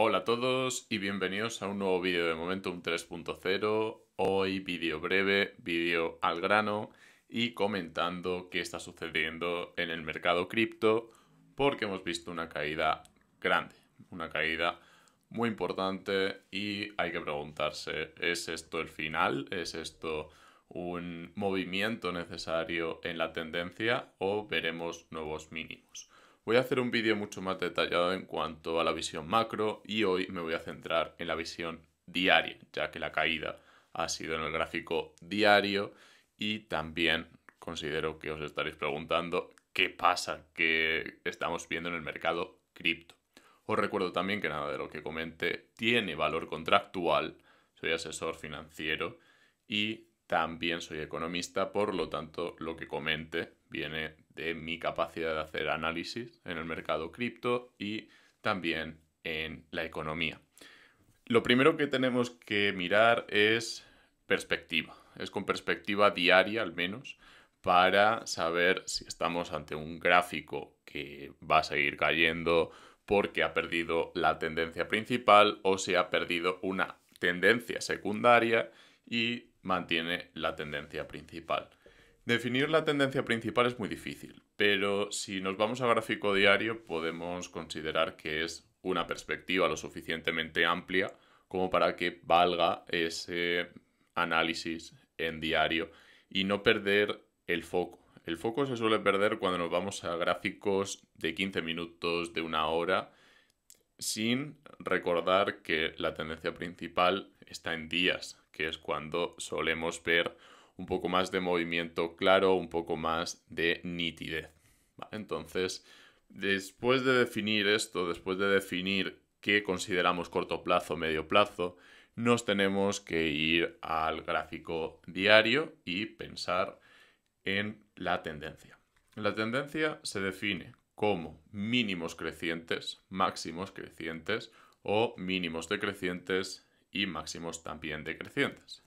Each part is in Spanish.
Hola a todos y bienvenidos a un nuevo vídeo de Momentum 3.0. Hoy vídeo breve, vídeo al grano y comentando qué está sucediendo en el mercado cripto porque hemos visto una caída grande, una caída muy importante y hay que preguntarse, ¿es esto el final? ¿Es esto un movimiento necesario en la tendencia o veremos nuevos mínimos? Voy a hacer un vídeo mucho más detallado en cuanto a la visión macro y hoy me voy a centrar en la visión diaria, ya que la caída ha sido en el gráfico diario y también considero que os estaréis preguntando qué pasa, qué estamos viendo en el mercado cripto. Os recuerdo también que nada de lo que comente tiene valor contractual, soy asesor financiero y también soy economista, por lo tanto lo que comente viene de mi capacidad de hacer análisis en el mercado cripto y también en la economía. Lo primero que tenemos que mirar es perspectiva, es con perspectiva diaria al menos, para saber si estamos ante un gráfico que va a seguir cayendo porque ha perdido la tendencia principal o si ha perdido una tendencia secundaria y mantiene la tendencia principal. Definir la tendencia principal es muy difícil, pero si nos vamos a gráfico diario podemos considerar que es una perspectiva lo suficientemente amplia como para que valga ese análisis en diario y no perder el foco. El foco se suele perder cuando nos vamos a gráficos de 15 minutos, de una hora, sin recordar que la tendencia principal está en días, que es cuando solemos ver un poco más de movimiento claro, un poco más de nitidez. ¿Vale? Entonces, después de definir esto, después de definir qué consideramos corto plazo, medio plazo, nos tenemos que ir al gráfico diario y pensar en la tendencia. La tendencia se define como mínimos crecientes, máximos crecientes o mínimos decrecientes y máximos también decrecientes.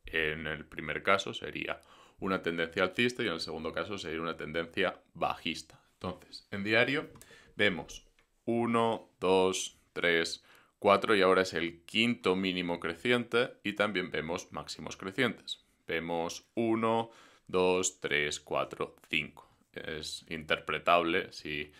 En el primer caso sería una tendencia alcista y en el segundo caso sería una tendencia bajista. Entonces, en diario vemos 1, 2, 3, 4 y ahora es el quinto mínimo creciente y también vemos máximos crecientes. Vemos 1, 2, 3, 4, 5. Es interpretable si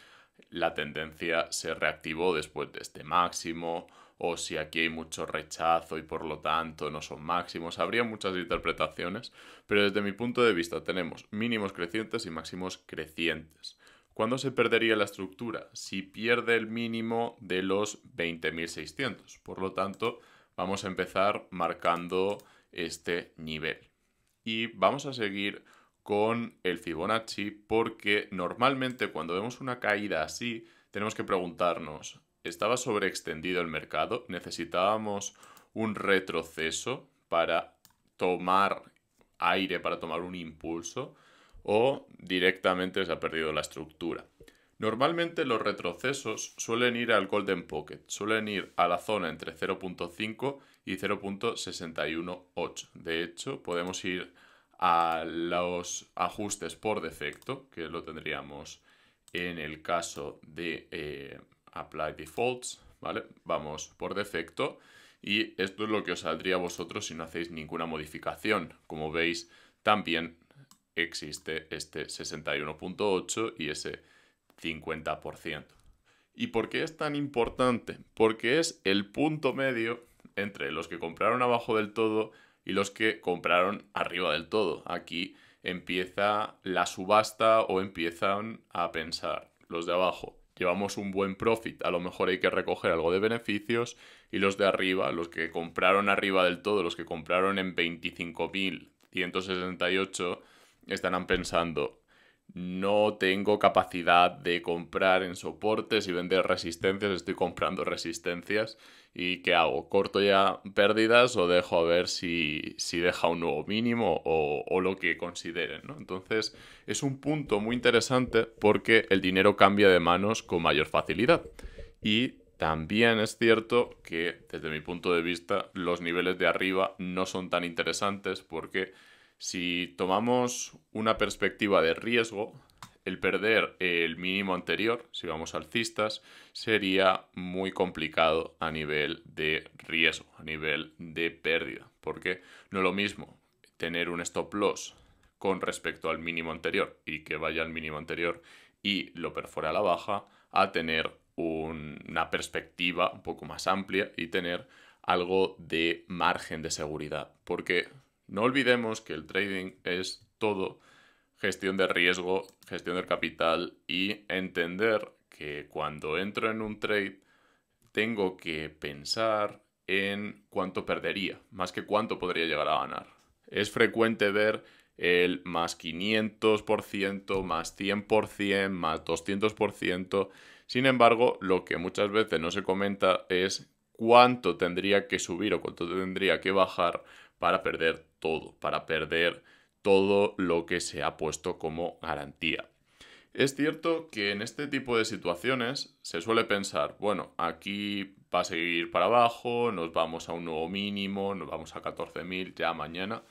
la tendencia se reactivó después de este máximo o si aquí hay mucho rechazo y por lo tanto no son máximos. Habría muchas interpretaciones, pero desde mi punto de vista tenemos mínimos crecientes y máximos crecientes. ¿Cuándo se perdería la estructura? Si pierde el mínimo de los 20.600. Por lo tanto, vamos a empezar marcando este nivel. Y vamos a seguir con el Fibonacci porque normalmente cuando vemos una caída así tenemos que preguntarnos, ¿estaba sobreextendido el mercado? ¿Necesitábamos un retroceso para tomar aire, para tomar un impulso? ¿O directamente se ha perdido la estructura? Normalmente los retrocesos suelen ir al Golden Pocket, suelen ir a la zona entre 0.5 y 0.618. De hecho, podemos ir a los ajustes por defecto, que lo tendríamos en el caso de Apply Defaults, ¿vale? Vamos por defecto y esto es lo que os saldría a vosotros si no hacéis ninguna modificación. Como veis, también existe este 61.8 y ese 50%. ¿Y por qué es tan importante? Porque es el punto medio entre los que compraron abajo del todo y los que compraron arriba del todo. Aquí empieza la subasta o empiezan a pensar los de abajo. Llevamos un buen profit, a lo mejor hay que recoger algo de beneficios y los de arriba, los que compraron arriba del todo, los que compraron en 25.168, estarán pensando, no tengo capacidad de comprar en soportes y vender resistencias, estoy comprando resistencias. ¿Y qué hago? ¿Corto ya pérdidas o dejo a ver si deja un nuevo mínimo o lo que consideren, ¿no? Entonces es un punto muy interesante porque el dinero cambia de manos con mayor facilidad. Y también es cierto que desde mi punto de vista los niveles de arriba no son tan interesantes porque si tomamos una perspectiva de riesgo, el perder el mínimo anterior, si vamos alcistas, sería muy complicado a nivel de riesgo, a nivel de pérdida, porque no es lo mismo tener un stop loss con respecto al mínimo anterior y que vaya al mínimo anterior y lo perfore a la baja, a tener una perspectiva un poco más amplia y tener algo de margen de seguridad, porque no olvidemos que el trading es todo gestión de riesgo, gestión del capital y entender que cuando entro en un trade tengo que pensar en cuánto perdería, más que cuánto podría llegar a ganar. Es frecuente ver el más 500%, más 100%, más 200%. Sin embargo, lo que muchas veces no se comenta es cuánto tendría que subir o cuánto tendría que bajar para perder todo, para perder todo lo que se ha puesto como garantía. Es cierto que en este tipo de situaciones se suele pensar, bueno, aquí va a seguir para abajo, nos vamos a un nuevo mínimo, nos vamos a 14.000 ya mañana,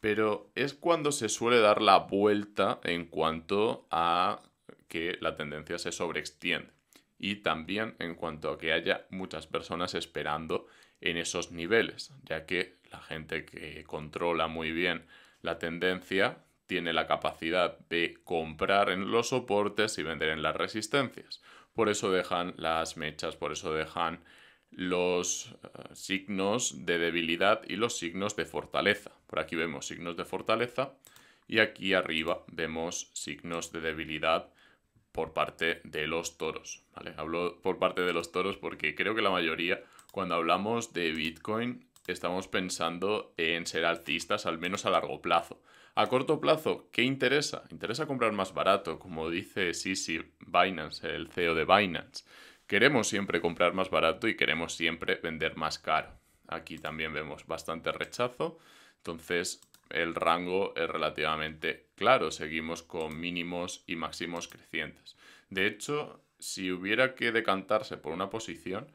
pero es cuando se suele dar la vuelta en cuanto a que la tendencia se sobreextiende y también en cuanto a que haya muchas personas esperando en esos niveles, ya que la gente que controla muy bien la tendencia tiene la capacidad de comprar en los soportes y vender en las resistencias. Por eso dejan las mechas, por eso dejan los signos de debilidad y los signos de fortaleza. Por aquí vemos signos de fortaleza y aquí arriba vemos signos de debilidad por parte de los toros, ¿vale? Hablo por parte de los toros porque creo que la mayoría, cuando hablamos de Bitcoin, estamos pensando en ser alcistas, al menos a largo plazo. A corto plazo, ¿qué interesa? Interesa comprar más barato, como dice Sisi Binance, el CEO de Binance. Queremos siempre comprar más barato y queremos siempre vender más caro. Aquí también vemos bastante rechazo, entonces el rango es relativamente claro, seguimos con mínimos y máximos crecientes. De hecho, si hubiera que decantarse por una posición,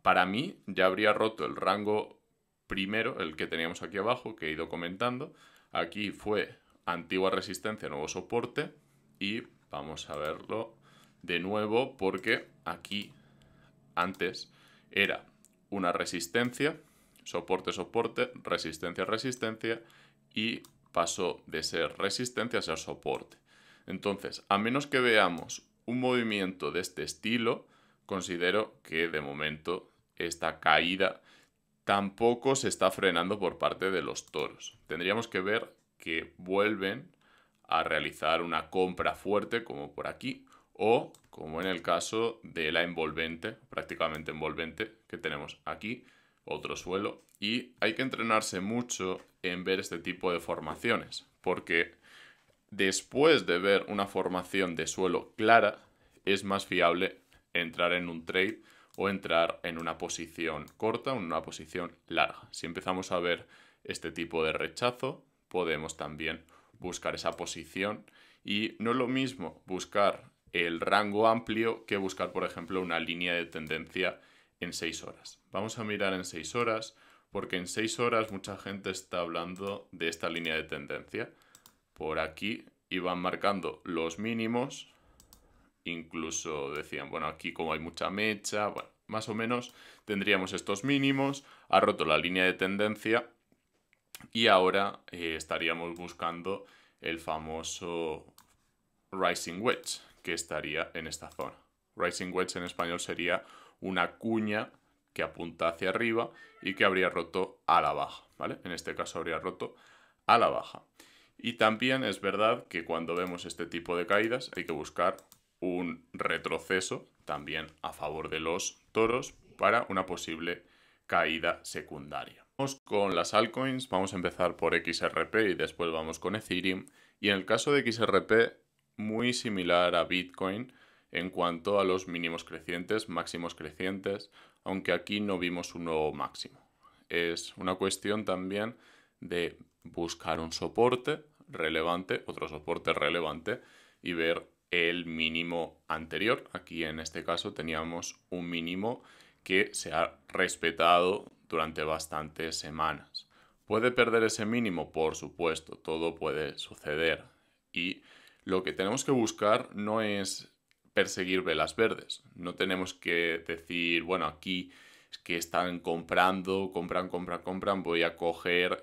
para mí ya habría roto el rango primero, el que teníamos aquí abajo, que he ido comentando. Aquí fue antigua resistencia, nuevo soporte y vamos a verlo de nuevo porque aquí antes era una resistencia, soporte, soporte, resistencia, resistencia y pasó de ser resistencia a ser soporte. Entonces, a menos que veamos un movimiento de este estilo, considero que de momento esta caída tampoco se está frenando por parte de los toros. Tendríamos que ver que vuelven a realizar una compra fuerte como por aquí o como en el caso de la envolvente, prácticamente envolvente que tenemos aquí, otro suelo, y hay que entrenarse mucho en ver este tipo de formaciones porque después de ver una formación de suelo clara es más fiable entrar en un trade o entrar en una posición corta o en una posición larga. Si empezamos a ver este tipo de rechazo, podemos también buscar esa posición y no es lo mismo buscar el rango amplio que buscar, por ejemplo, una línea de tendencia en 6 horas. Vamos a mirar en 6 horas porque en 6 horas mucha gente está hablando de esta línea de tendencia. Por aquí iban marcando los mínimos, incluso decían, bueno, aquí como hay mucha mecha, bueno, más o menos tendríamos estos mínimos, ha roto la línea de tendencia y ahora estaríamos buscando el famoso Rising Wedge, que estaría en esta zona. Rising Wedge en español sería una cuña que apunta hacia arriba y que habría roto a la baja, ¿vale? En este caso habría roto a la baja. Y también es verdad que cuando vemos este tipo de caídas hay que buscar un retroceso también a favor de los toros para una posible caída secundaria. Vamos con las altcoins, vamos a empezar por XRP y después vamos con Ethereum. Y en el caso de XRP, muy similar a Bitcoin en cuanto a los mínimos crecientes, máximos crecientes, aunque aquí no vimos un nuevo máximo. Es una cuestión también de buscar un soporte relevante, otro soporte relevante y ver el mínimo anterior. Aquí en este caso teníamos un mínimo que se ha respetado durante bastantes semanas. ¿Puede perder ese mínimo? Por supuesto, todo puede suceder y lo que tenemos que buscar no es perseguir velas verdes. No tenemos que decir, bueno, aquí es que están comprando, compran, voy a coger,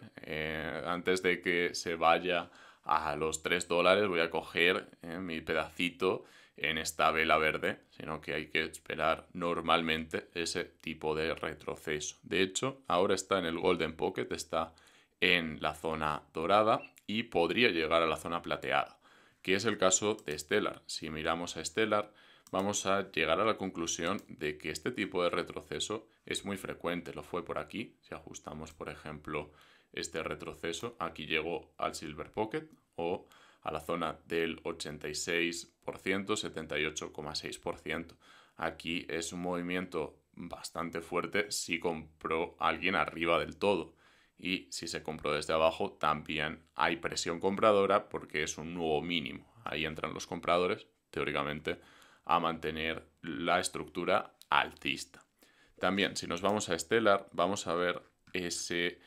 antes de que se vaya a los $3, voy a coger mi pedacito en esta vela verde, sino que hay que esperar normalmente ese tipo de retroceso. De hecho, ahora está en el Golden Pocket, está en la zona dorada y podría llegar a la zona plateada, que es el caso de Stellar. Si miramos a Stellar, vamos a llegar a la conclusión de que este tipo de retroceso es muy frecuente. Lo fue por aquí. Si ajustamos, por ejemplo, este retroceso, aquí llegó al Silver Pocket o a la zona del 86%, 78,6%. Aquí es un movimiento bastante fuerte si compró alguien arriba del todo. Y si se compró desde abajo, también hay presión compradora porque es un nuevo mínimo. Ahí entran los compradores, teóricamente, a mantener la estructura alcista. También, si nos vamos a Stellar, vamos a ver ese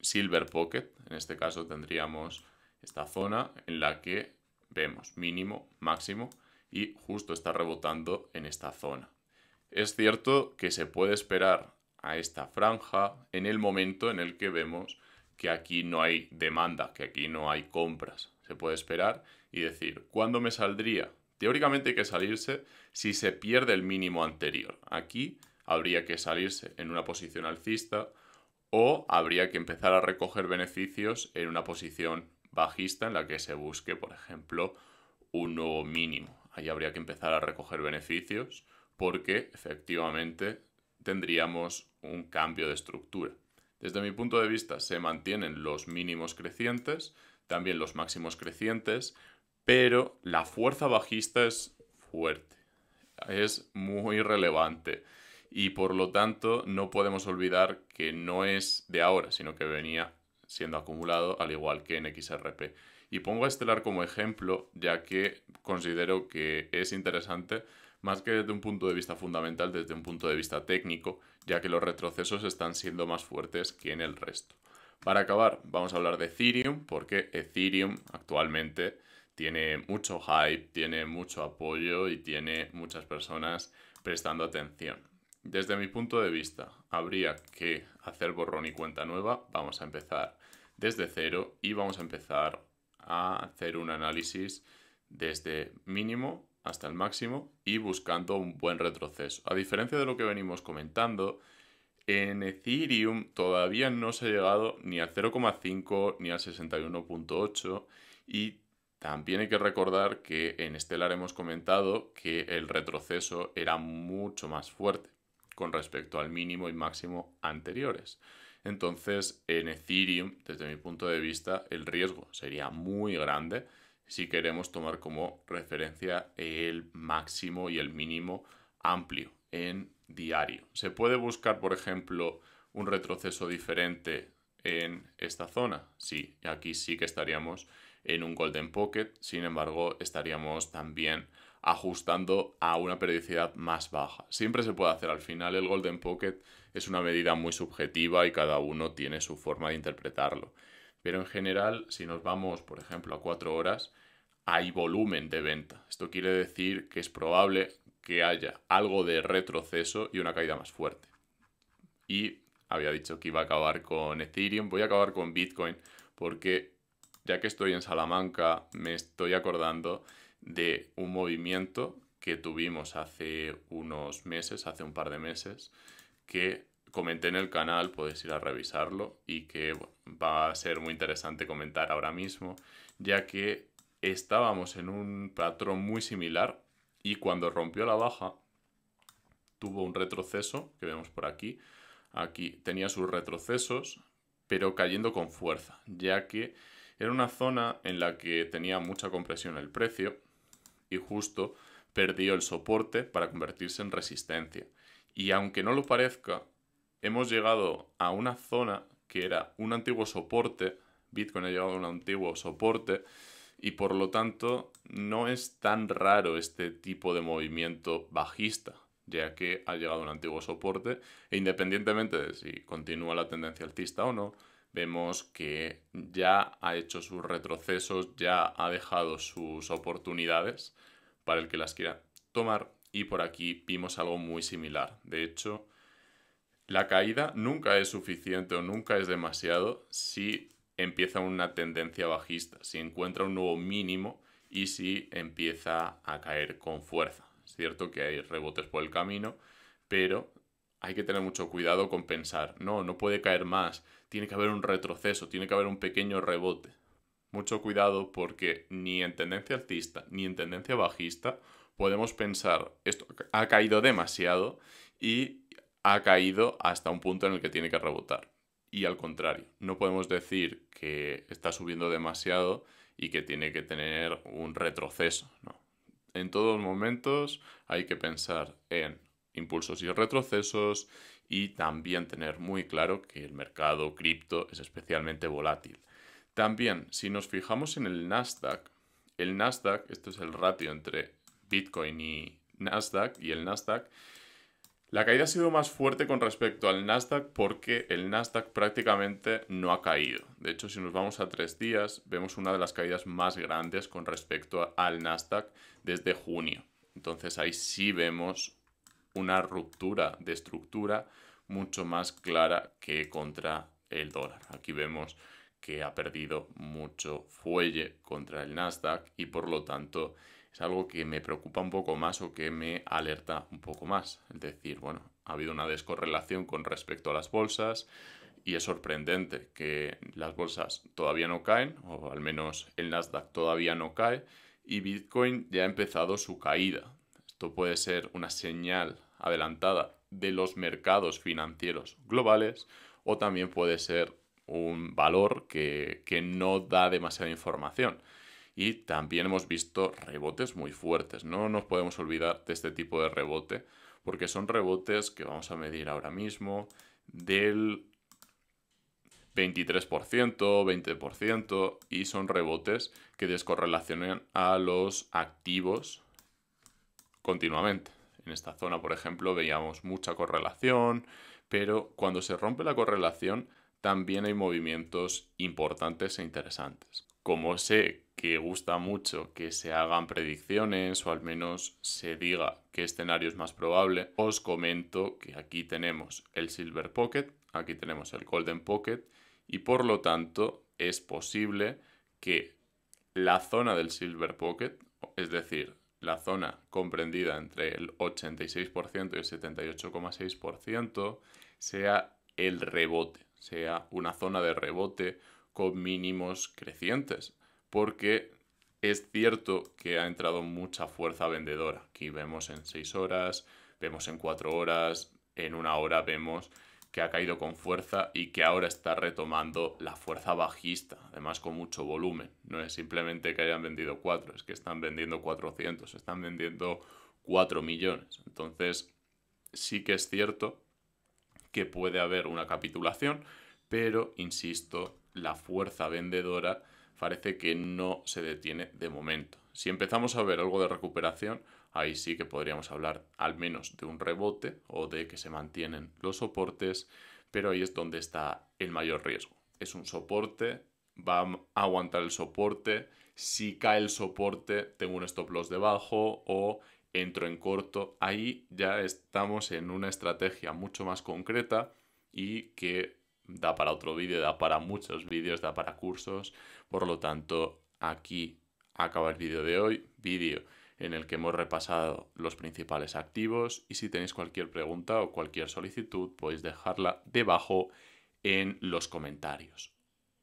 Silver Pocket. En este caso tendríamos esta zona en la que vemos mínimo, máximo y justo está rebotando en esta zona. Es cierto que se puede esperar a esta franja en el momento en el que vemos que aquí no hay demanda, que aquí no hay compras. Se puede esperar y decir, ¿cuándo me saldría? Teóricamente hay que salirse si se pierde el mínimo anterior. Aquí habría que salirse en una posición alcista o habría que empezar a recoger beneficios en una posición bajista en la que se busque, por ejemplo, un nuevo mínimo. Ahí habría que empezar a recoger beneficios porque efectivamente tendríamos un cambio de estructura. Desde mi punto de vista se mantienen los mínimos crecientes, también los máximos crecientes, pero la fuerza bajista es fuerte, es muy relevante y por lo tanto no podemos olvidar que no es de ahora, sino que venía siendo acumulado al igual que en XRP. Y pongo a Stellar como ejemplo ya que considero que es interesante más que desde un punto de vista fundamental, desde un punto de vista técnico, ya que los retrocesos están siendo más fuertes que en el resto. Para acabar, vamos a hablar de Ethereum, porque Ethereum actualmente tiene mucho hype, tiene mucho apoyo y tiene muchas personas prestando atención. Desde mi punto de vista, habría que hacer borrón y cuenta nueva. Vamos a empezar desde cero y vamos a empezar a hacer un análisis desde mínimo hasta el máximo y buscando un buen retroceso. A diferencia de lo que venimos comentando, en Ethereum todavía no se ha llegado ni al 0,5 ni al 61,8 y también hay que recordar que en Stellar hemos comentado que el retroceso era mucho más fuerte con respecto al mínimo y máximo anteriores. Entonces, en Ethereum, desde mi punto de vista, el riesgo sería muy grande si queremos tomar como referencia el máximo y el mínimo amplio en diario. Se puede buscar, por ejemplo, un retroceso diferente en esta zona. Sí, aquí sí que estaríamos en un Golden Pocket, sin embargo, estaríamos también ajustando a una periodicidad más baja. Siempre se puede hacer. Al final el Golden Pocket es una medida muy subjetiva y cada uno tiene su forma de interpretarlo. Pero en general, si nos vamos, por ejemplo, a 4 horas, hay volumen de venta. Esto quiere decir que es probable que haya algo de retroceso y una caída más fuerte. Y había dicho que iba a acabar con Ethereum, voy a acabar con Bitcoin porque ya que estoy en Salamanca me estoy acordando de un movimiento que tuvimos hace unos meses, hace un par de meses, que comenté en el canal, podéis ir a revisarlo y que va a ser muy interesante comentar ahora mismo, ya que estábamos en un patrón muy similar y cuando rompió la baja tuvo un retroceso que vemos por aquí. Aquí tenía sus retrocesos, pero cayendo con fuerza, ya que era una zona en la que tenía mucha compresión el precio y justo perdió el soporte para convertirse en resistencia. Y aunque no lo parezca, hemos llegado a una zona que era un antiguo soporte, Bitcoin ha llegado a un antiguo soporte y por lo tanto no es tan raro este tipo de movimiento bajista, ya que ha llegado a un antiguo soporte e independientemente de si continúa la tendencia alcista o no, vemos que ya ha hecho sus retrocesos, ya ha dejado sus oportunidades para el que las quiera tomar, y por aquí vimos algo muy similar. De hecho, la caída nunca es suficiente o nunca es demasiado si empieza una tendencia bajista, si encuentra un nuevo mínimo y si empieza a caer con fuerza. Es cierto que hay rebotes por el camino, pero hay que tener mucho cuidado con pensar, no puede caer más, tiene que haber un retroceso, tiene que haber un pequeño rebote. Mucho cuidado, porque ni en tendencia alcista ni en tendencia bajista podemos pensar esto ha caído demasiado y ha caído hasta un punto en el que tiene que rebotar. Y al contrario, no podemos decir que está subiendo demasiado y que tiene que tener un retroceso, ¿no? En todos momentos hay que pensar en impulsos y retrocesos, y también tener muy claro que el mercado cripto es especialmente volátil. También, si nos fijamos en el Nasdaq, esto es el ratio entre Bitcoin y Nasdaq, y el Nasdaq, la caída ha sido más fuerte con respecto al Nasdaq porque el Nasdaq prácticamente no ha caído. De hecho, si nos vamos a 3 días, vemos una de las caídas más grandes con respecto al Nasdaq desde junio. Entonces ahí sí vemos una ruptura de estructura mucho más clara que contra el dólar. Aquí vemos que ha perdido mucho fuelle contra el Nasdaq y por lo tanto es algo que me preocupa un poco más o que me alerta un poco más. Es decir, bueno, ha habido una descorrelación con respecto a las bolsas y es sorprendente que las bolsas todavía no caen, o al menos el Nasdaq todavía no cae, y Bitcoin ya ha empezado su caída. Esto puede ser una señal adelantada de los mercados financieros globales, o también puede ser un valor que no da demasiada información. Y también hemos visto rebotes muy fuertes. No nos podemos olvidar de este tipo de rebote, porque son rebotes que vamos a medir ahora mismo del 23%, 20%, y son rebotes que descorrelacionan a los activos continuamente. En esta zona, por ejemplo, veíamos mucha correlación, pero cuando se rompe la correlación también hay movimientos importantes e interesantes. Como sé que gusta mucho que se hagan predicciones o al menos se diga qué escenario es más probable, os comento que aquí tenemos el Silver Pocket, aquí tenemos el Golden Pocket, y por lo tanto es posible que la zona del Silver Pocket, es decir, la zona comprendida entre el 86% y el 78,6%, sea el rebote, sea una zona de rebote con mínimos crecientes, porque es cierto que ha entrado mucha fuerza vendedora. Aquí vemos en 6 horas, vemos en 4 horas, en 1 hora vemos que ha caído con fuerza y que ahora está retomando la fuerza bajista, además con mucho volumen. No es simplemente que hayan vendido 4, es que están vendiendo 400, están vendiendo 4 millones. Entonces sí que es cierto que puede haber una capitulación, pero insisto, la fuerza vendedora parece que no se detiene de momento. Si empezamos a ver algo de recuperación, ahí sí que podríamos hablar al menos de un rebote o de que se mantienen los soportes, pero ahí es donde está el mayor riesgo. Es un soporte, va a aguantar el soporte, si cae el soporte tengo un stop loss debajo o entro en corto. Ahí ya estamos en una estrategia mucho más concreta y que da para otro vídeo, da para muchos vídeos, da para cursos. Por lo tanto, aquí acaba el vídeo de hoy, vídeo en el que hemos repasado los principales activos, y si tenéis cualquier pregunta o cualquier solicitud podéis dejarla debajo en los comentarios.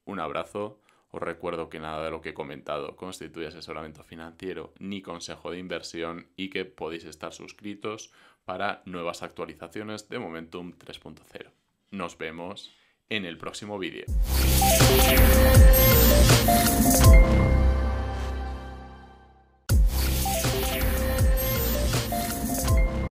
Un abrazo. Os recuerdo que nada de lo que he comentado constituye asesoramiento financiero ni consejo de inversión, y que podéis estar suscritos para nuevas actualizaciones de Momentum 3.0. Nos vemos en el próximo vídeo.